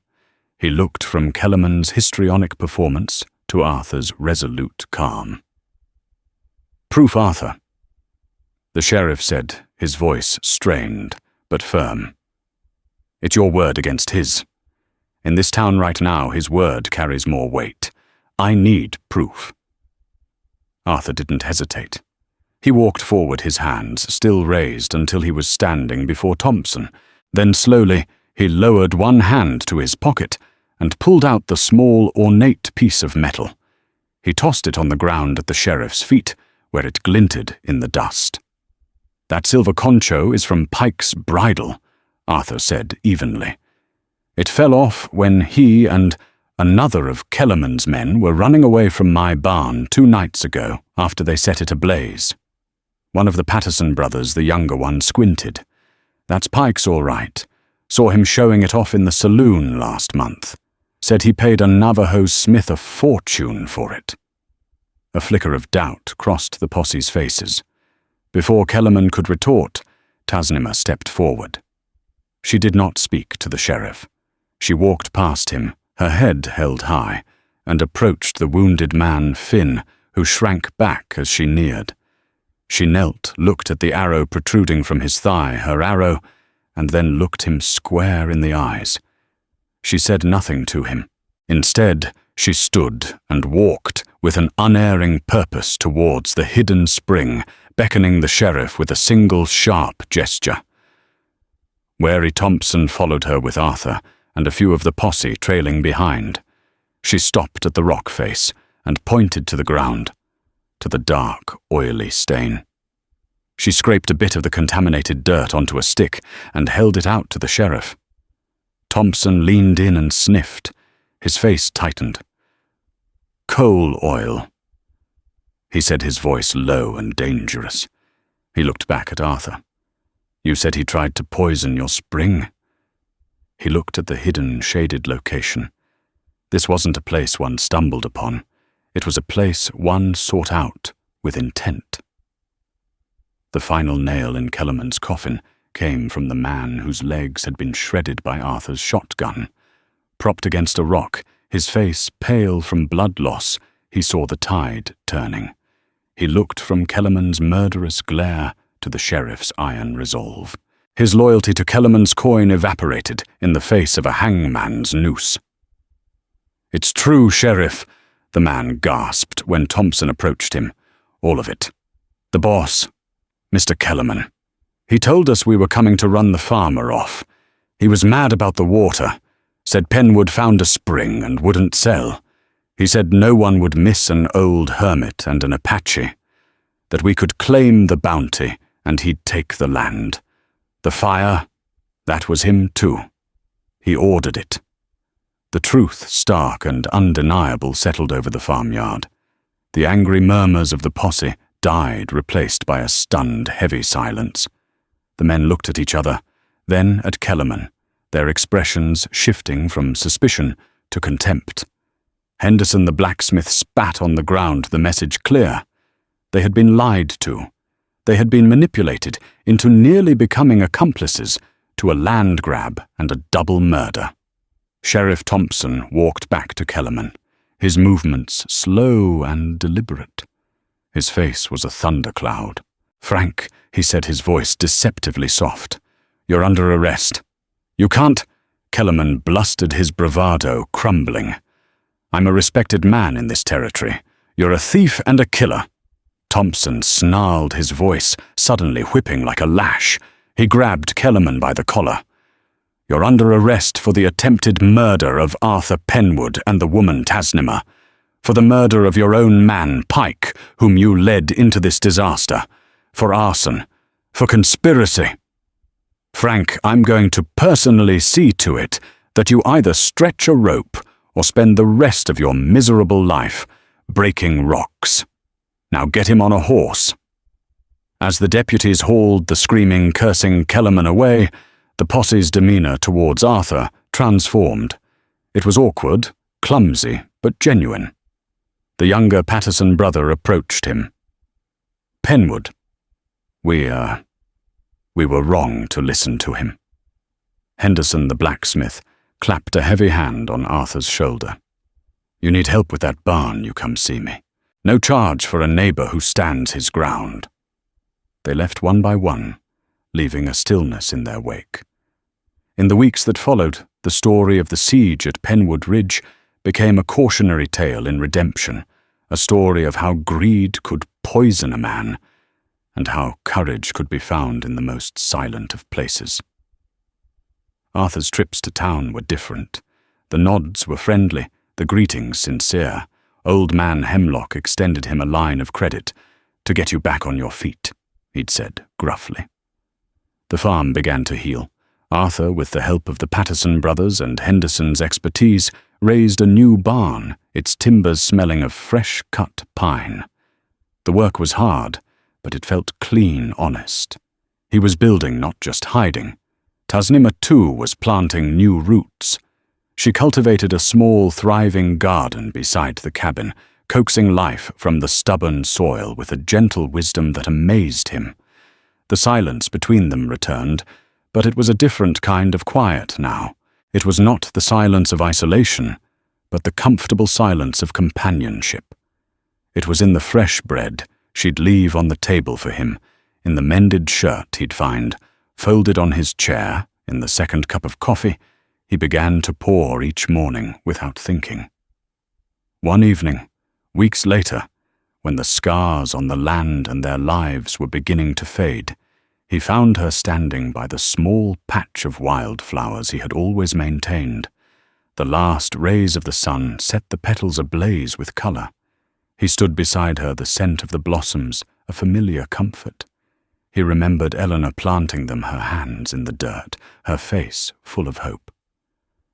He looked from Kellerman's histrionic performance to Arthur's resolute calm. "Proof, Arthur," the sheriff said, his voice strained but firm. "It's your word against his. In this town right now, his word carries more weight. I need proof." Arthur didn't hesitate. He walked forward, his hands still raised until he was standing before Thompson. Then slowly he lowered one hand to his pocket and pulled out the small, ornate piece of metal. He tossed it on the ground at the sheriff's feet, where it glinted in the dust. "That silver concho is from Pike's bridle," Arthur said evenly. "It fell off when he and another of Kellerman's men were running away from my barn 2 nights ago after they set it ablaze." One of the Patterson brothers, the younger one, squinted. "That's Pike's all right. Saw him showing it off in the saloon last month. Said he paid a Navajo smith a fortune for it." A flicker of doubt crossed the posse's faces. Before Kellerman could retort, Tasnima stepped forward. She did not speak to the sheriff. She walked past him, her head held high, and approached the wounded man, Finn, who shrank back as she neared. She knelt, looked at the arrow protruding from his thigh, her arrow, and then looked him square in the eyes. She said nothing to him, Instead, she stood and walked with an unerring purpose towards the hidden spring, beckoning the sheriff with a single sharp gesture. Wary Thompson followed her with Arthur and a few of the posse trailing behind. She stopped at the rock face and pointed to the ground, to the dark, oily stain. She scraped a bit of the contaminated dirt onto a stick and held it out to the sheriff. Thompson leaned in and sniffed. His face tightened. "Coal oil," he said, his voice low and dangerous. He looked back at Arthur. "You said he tried to poison your spring." He looked at the hidden, shaded location. This wasn't a place one stumbled upon. It was a place one sought out with intent. The final nail in Kellerman's coffin came from the man whose legs had been shredded by Arthur's shotgun. Propped against a rock, his face pale from blood loss, he saw the tide turning. He looked from Kellerman's murderous glare to the sheriff's iron resolve. His loyalty to Kellerman's coin evaporated in the face of a hangman's noose. "It's true, Sheriff," the man gasped when Thompson approached him. "All of it. The boss, Mr. Kellerman. He told us we were coming to run the farmer off. He was mad about the water, said Penwood found a spring and wouldn't sell. He said no one would miss an old hermit and an Apache, that we could claim the bounty and he'd take the land. The fire, that was him too. He ordered it." The truth, stark and undeniable, settled over the farmyard. The angry murmurs of the posse died, replaced by a stunned, heavy silence. The men looked at each other, then at Kellerman, their expressions shifting from suspicion to contempt. Henderson the blacksmith spat on the ground, the message clear. They had been lied to. They had been manipulated into nearly becoming accomplices to a land grab and a double murder. Sheriff Thompson walked back to Kellerman, his movements slow and deliberate. His face was a thundercloud. "Frank," he said, his voice deceptively soft, "you're under arrest. You can't—" Kellerman blustered, his bravado crumbling. "I'm a respected man in this territory. You're a thief and a killer." Thompson snarled, his voice suddenly whipping like a lash. He grabbed Kellerman by the collar. "You're under arrest for the attempted murder of Arthur Penwood and the woman Tasnima, for the murder of your own man, Pike, whom you led into this disaster, for arson, for conspiracy. Frank, I'm going to personally see to it that you either stretch a rope or spend the rest of your miserable life breaking rocks. Now get him on a horse." As the deputies hauled the screaming, cursing Kellerman away, the posse's demeanor towards Arthur transformed. It was awkward, clumsy, but genuine. The younger Patterson brother approached him. "Penwood, we were wrong to listen to him." Henderson the blacksmith clapped a heavy hand on Arthur's shoulder. "You need help with that barn, you come see me. No charge for a neighbor who stands his ground." They left one by one, leaving a stillness in their wake. In the weeks that followed, the story of the siege at Penwood Ridge became a cautionary tale in redemption, a story of how greed could poison a man, and how courage could be found in the most silent of places. Arthur's trips to town were different. The nods were friendly, the greetings sincere. Old man Hemlock extended him a line of credit. "To get you back on your feet," he'd said gruffly. The farm began to heal. Arthur, with the help of the Patterson brothers and Henderson's expertise, raised a new barn, its timbers smelling of fresh-cut pine. The work was hard, but it felt clean, honest. He was building, not just hiding. Tasnima, too, was planting new roots. She cultivated a small, thriving garden beside the cabin, coaxing life from the stubborn soil with a gentle wisdom that amazed him. The silence between them returned, but it was a different kind of quiet now. It was not the silence of isolation, but the comfortable silence of companionship. It was in the fresh bread she'd leave on the table for him, in the mended shirt he'd find, folded on his chair, in the second cup of coffee, He began to pour each morning without thinking. One evening, weeks later, when the scars on the land and their lives were beginning to fade, he found her standing by the small patch of wildflowers he had always maintained. The last rays of the sun set the petals ablaze with color. He stood beside her, the scent of the blossoms, a familiar comfort. He remembered Eleanor planting them, her hands in the dirt, her face full of hope.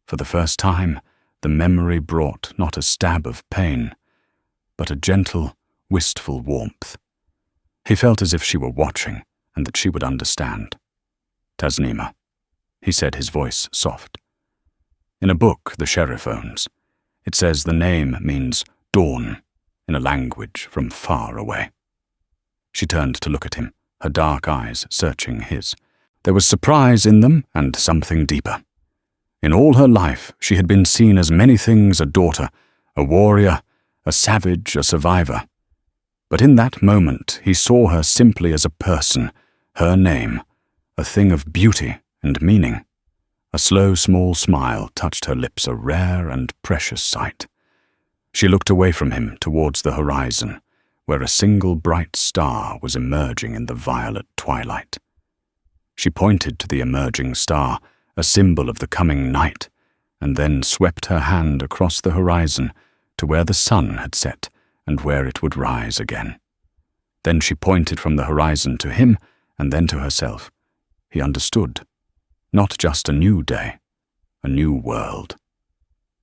For the first time, the memory brought not a stab of pain, but a gentle, wistful warmth. He felt as if she were watching and that she would understand. "Tasnima," he said, his voice soft. "In a book the sheriff owns, it says the name means dawn in a language from far away." She turned to look at him, her dark eyes searching his. There was surprise in them and something deeper. In all her life, she had been seen as many things: a daughter, a warrior, a savage, a survivor. But in that moment, he saw her simply as a person, her name, a thing of beauty and meaning. A slow, small smile touched her lips, a rare and precious sight. She looked away from him towards the horizon, where a single bright star was emerging in the violet twilight. She pointed to the emerging star, a symbol of the coming night, and then swept her hand across the horizon to where the sun had set and where it would rise again. Then she pointed from the horizon to him and then to herself. He understood. Not just a new day, a new world.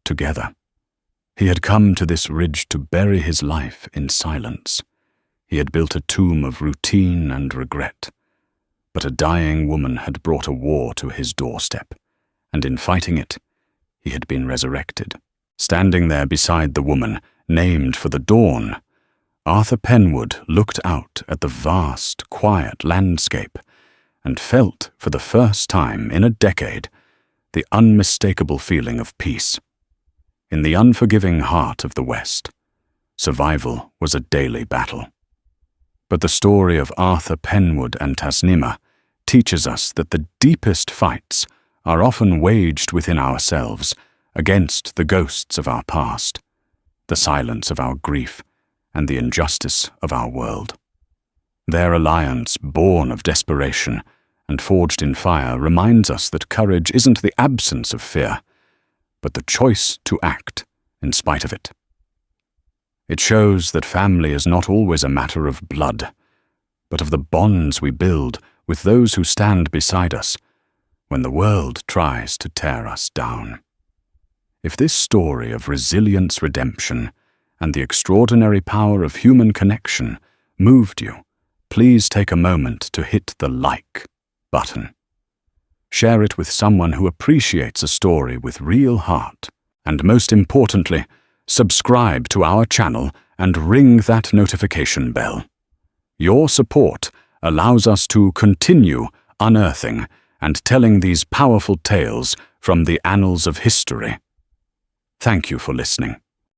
Together. He had come to this ridge to bury his life in silence. He had built a tomb of routine and regret. But a dying woman had brought a war to his doorstep, and in fighting it, he had been resurrected. Standing there beside the woman, named for the dawn, Arthur Penwood looked out at the vast, quiet landscape and felt, for the first time in a decade, the unmistakable feeling of peace. In the unforgiving heart of the West, survival was a daily battle. But the story of Arthur Penwood and Tasnima teaches us that the deepest fights are often waged within ourselves against the ghosts of our past, the silence of our grief, and the injustice of our world. Their alliance, born of desperation and forged in fire, reminds us that courage isn't the absence of fear, but the choice to act in spite of it. It shows that family is not always a matter of blood, but of the bonds we build with those who stand beside us when the world tries to tear us down. If this story of resilience, redemption, and the extraordinary power of human connection moved you, please take a moment to hit the like button. Share it with someone who appreciates a story with real heart. And most importantly, subscribe to our channel and ring that notification bell. Your support allows us to continue unearthing and telling these powerful tales from the annals of history. Thank you for listening.